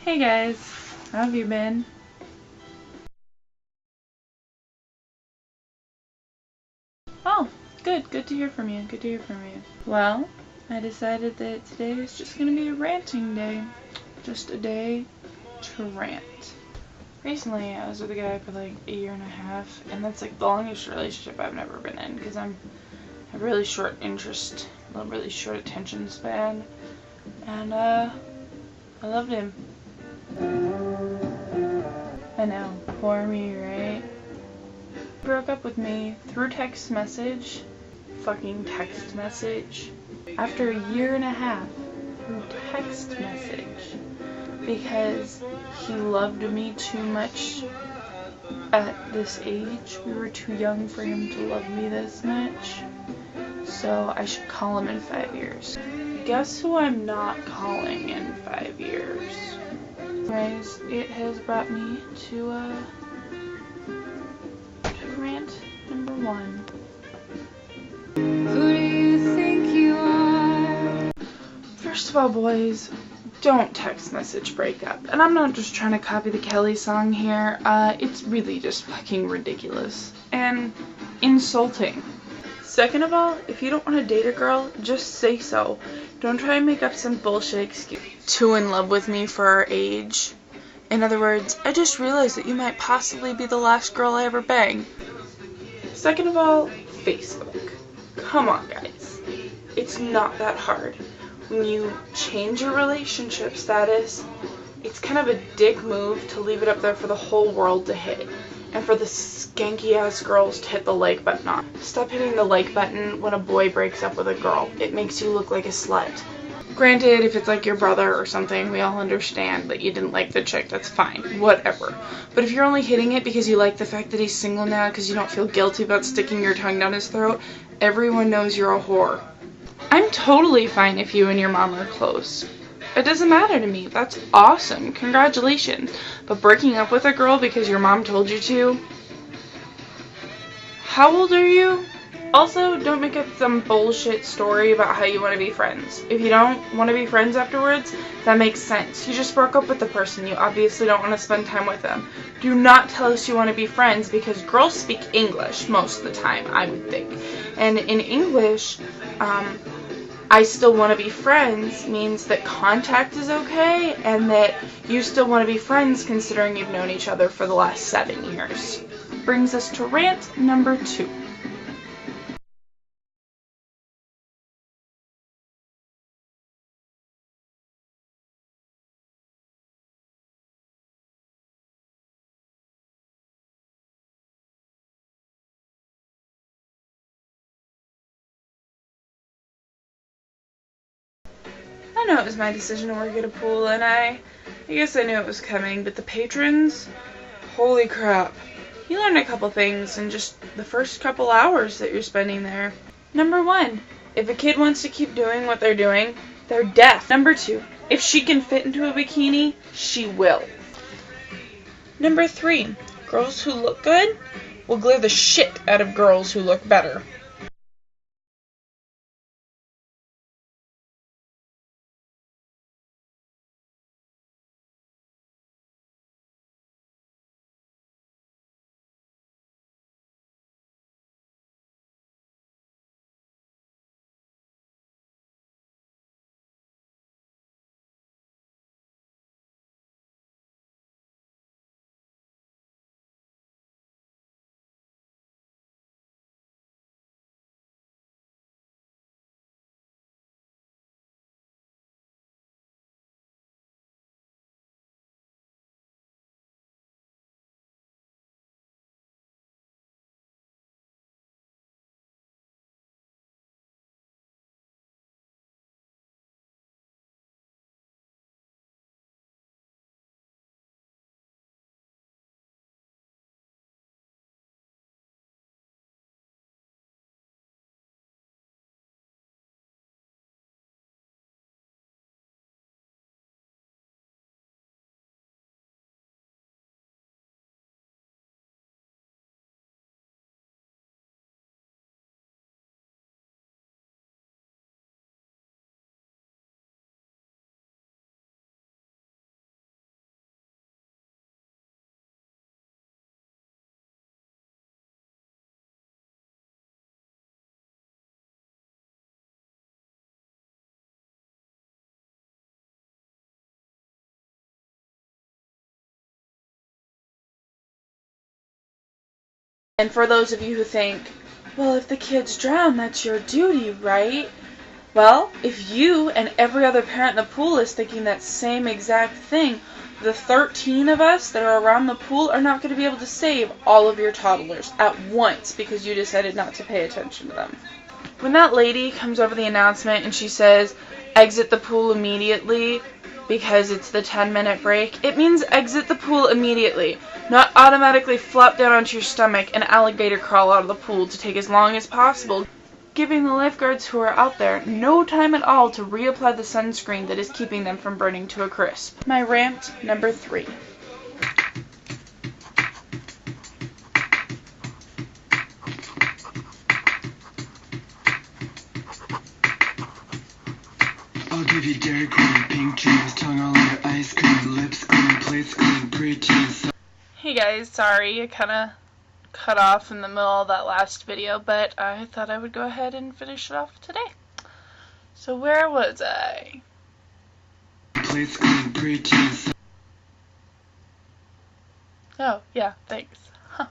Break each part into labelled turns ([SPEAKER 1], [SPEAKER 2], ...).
[SPEAKER 1] Hey guys, how have you been? Oh, good to hear from you, Well, I decided that today is just gonna be a ranting day. Just a day to rant. Recently, I was with a guy for like a year and a half, and that's like the longest relationship I've never been in, because I have really short interest, a really short attention span, and I loved him. I know, poor me, right? Broke up with me through text message, fucking text message, after a year and a half, through text message, because he loved me too much at this age. We were too young for him to love me this much, so I should call him in 5 years. Guess who I'm not calling in 5 years? Anyways, it has brought me to rant number 1. Who do you think you are? First of all, boys, don't text message breakup. And I'm not just trying to copy the Kelly song here. It's really just fucking ridiculous and insulting. Second of all, if you don't want to date a girl, just say so. Don't try and make up some bullshit excuse. Too in love with me for our age. In other words, I just realized that you might possibly be the last girl I ever bang. Second of all, Facebook. Come on, guys. It's not that hard. When you change your relationship status, it's kind of a dick move to leave it up there for the whole world to hit. And for the skanky ass girls to hit the like button on. Stop hitting the like button when a boy breaks up with a girl. It makes you look like a slut. Granted, if it's like your brother or something, we all understand that you didn't like the chick, that's fine, whatever. But if you're only hitting it because you like the fact that he's single now because you don't feel guilty about sticking your tongue down his throat, everyone knows you're a whore. I'm totally fine if you and your mom are close. It doesn't matter to me. That's awesome. Congratulations. But breaking up with a girl because your mom told you to? How old are you? Also, don't make up some bullshit story about how you want to be friends. If you don't want to be friends afterwards, that makes sense. You just broke up with the person. You obviously don't want to spend time with them. Do not tell us you want to be friends, because girls speak English most of the time, I would think. And in English, I still want to be friends means that contact is okay and that you still want to be friends considering you've known each other for the last 7 years. Brings us to rant number 2. I know it was my decision to work at a pool, and I guess I knew it was coming, but the patrons, holy crap. You learn a couple things in just the first couple hours that you're spending there. Number 1, if a kid wants to keep doing what they're doing, they're deaf. Number 2, if she can fit into a bikini, she will. Number 3, girls who look good will glare the shit out of girls who look better. And for those of you who think, well, if the kids drown, that's your duty, right? Well, if you and every other parent in the pool is thinking that same exact thing, the 13 of us that are around the pool are not going to be able to save all of your toddlers at once because you decided not to pay attention to them. When that lady comes over the announcement and she says, exit the pool immediately because it's the 10-minute break, it means exit the pool immediately, not automatically flop down onto your stomach and alligator crawl out of the pool to take as long as possible, giving the lifeguards who are out there no time at all to reapply the sunscreen that is keeping them from burning to a crisp. My rant number 3.
[SPEAKER 2] I'll give you Dairy Queen, pink dreams, tongue all over ice cream, lips clean, plates clean, preteens.
[SPEAKER 1] Hey guys, sorry, I kinda cut off in the middle of that last video, but I thought I would go ahead and finish it off today. So where was I?
[SPEAKER 2] Plates clean, preteens.
[SPEAKER 1] Oh, yeah, thanks. Huh.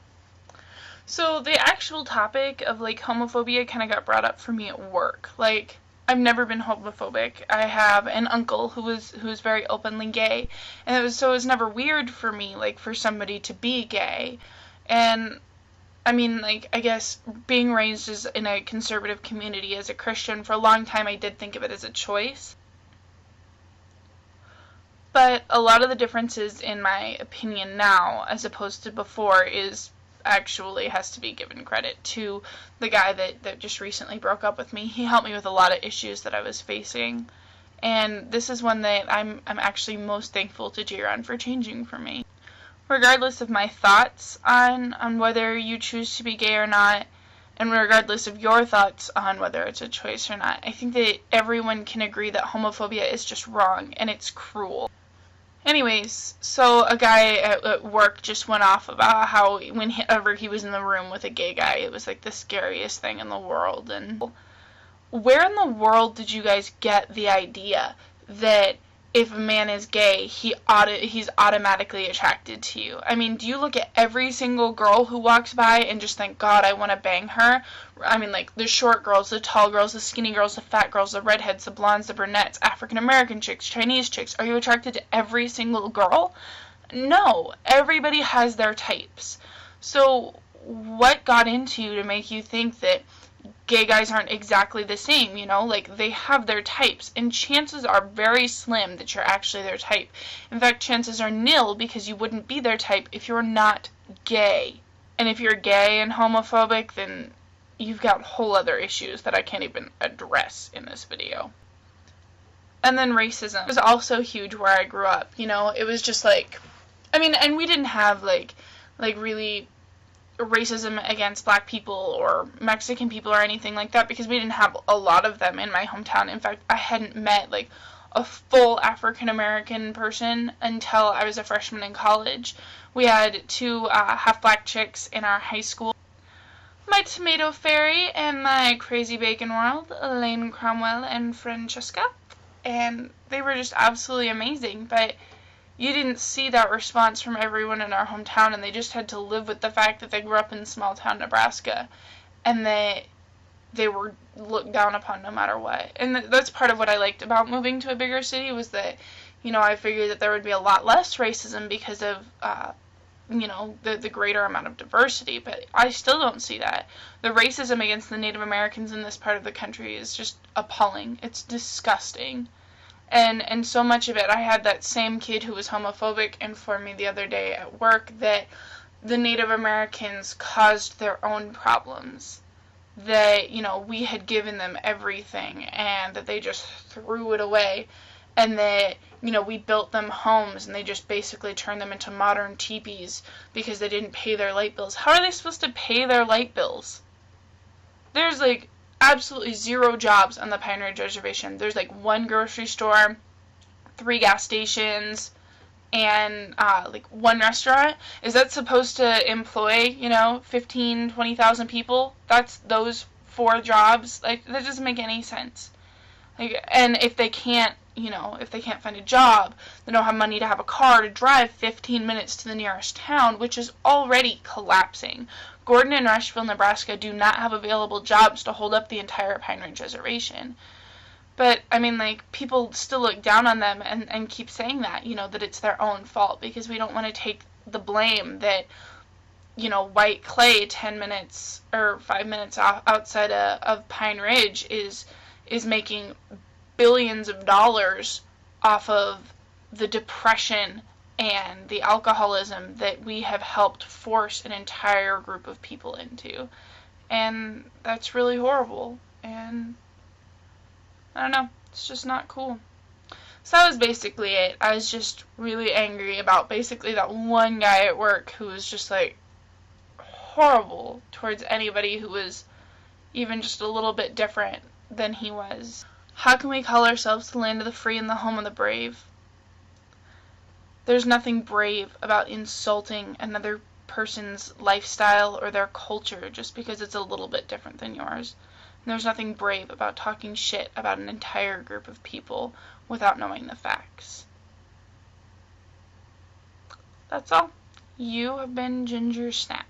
[SPEAKER 1] So the actual topic of like homophobia kind of got brought up for me at work. Like, I've never been homophobic. I have an uncle who was very openly gay, and it was never weird for me, like, for somebody to be gay. And I mean, like, I guess being raised in a conservative community as a Christian, for a long time I did think of it as a choice. But a lot of the differences in my opinion now, as opposed to before, actually has to be given credit to the guy that just recently broke up with me. He helped me with a lot of issues that I was facing. And this is one that I'm actually most thankful to Jiran for changing for me. Regardless of my thoughts on whether you choose to be gay or not, and regardless of your thoughts on whether it's a choice or not, I think that everyone can agree that homophobia is just wrong and it's cruel. Anyways, so a guy at work just went off about how whenever he was in the room with a gay guy, it was like the scariest thing in the world. And where in the world did you guys get the idea that if a man is gay, he's automatically attracted to you? I mean, do you look at every single girl who walks by and just think, God, I want to bang her? I mean, like, the short girls, the tall girls, the skinny girls, the fat girls, the redheads, the blondes, the brunettes, African-American chicks, Chinese chicks. Are you attracted to every single girl? No. Everybody has their types. So what got into you to make you think that gay guys aren't exactly the same, you know? Like, they have their types, and chances are very slim that you're actually their type. In fact, chances are nil because you wouldn't be their type if you're not gay. And if you're gay and homophobic, then you've got whole other issues that I can't even address in this video. And then racism was also huge where I grew up, you know? It was just like, I mean, and we didn't have like really racism against black people or Mexican people or anything like that because we didn't have a lot of them in my hometown. In fact, I hadn't met like a full African American person until I was a freshman in college. We had 2 half black chicks in our high school. My tomato fairy and my crazy bacon world, Elaine Cromwell and Francesca, and they were just absolutely amazing, but you didn't see that response from everyone in our hometown, and they just had to live with the fact that they grew up in small-town Nebraska, and they were looked down upon no matter what. And that's part of what I liked about moving to a bigger city, was that, you know, I figured that there would be a lot less racism because of, you know, the greater amount of diversity, but I still don't see that. The racism against the Native Americans in this part of the country is just appalling. It's disgusting. And so much of it, I had that same kid who was homophobic inform me the other day at work that the Native Americans caused their own problems. That, you know, we had given them everything and that they just threw it away. And that, you know, we built them homes and they just basically turned them into modern teepees because they didn't pay their light bills. How are they supposed to pay their light bills? There's, like, absolutely 0 jobs on the Pine Ridge Reservation. There's like 1 grocery store, 3 gas stations, and like 1 restaurant. Is that supposed to employ, you know, 15, 20,000 people? That's those 4 jobs? Like, that doesn't make any sense. Like, and if they can't if they can't find a job, they don't have money to have a car to drive 15 minutes to the nearest town, which is already collapsing. Gordon and Rushville, Nebraska do not have available jobs to hold up the entire Pine Ridge Reservation. But, people still look down on them and keep saying that, that it's their own fault, because we don't want to take the blame that, white clay 10 minutes or 5 minutes outside of Pine Ridge is making billions of dollars off of the depression and the alcoholism that we have helped force an entire group of people into. And that's really horrible. And I don't know, it's just not cool. So that was basically it. I was just really angry about basically that one guy at work who was just horrible towards anybody who was even just a little bit different than he was. How can we call ourselves the land of the free and the home of the brave? There's nothing brave about insulting another person's lifestyle or their culture just because it's a little bit different than yours. And there's nothing brave about talking shit about an entire group of people without knowing the facts. That's all. You have been Ginger Snap.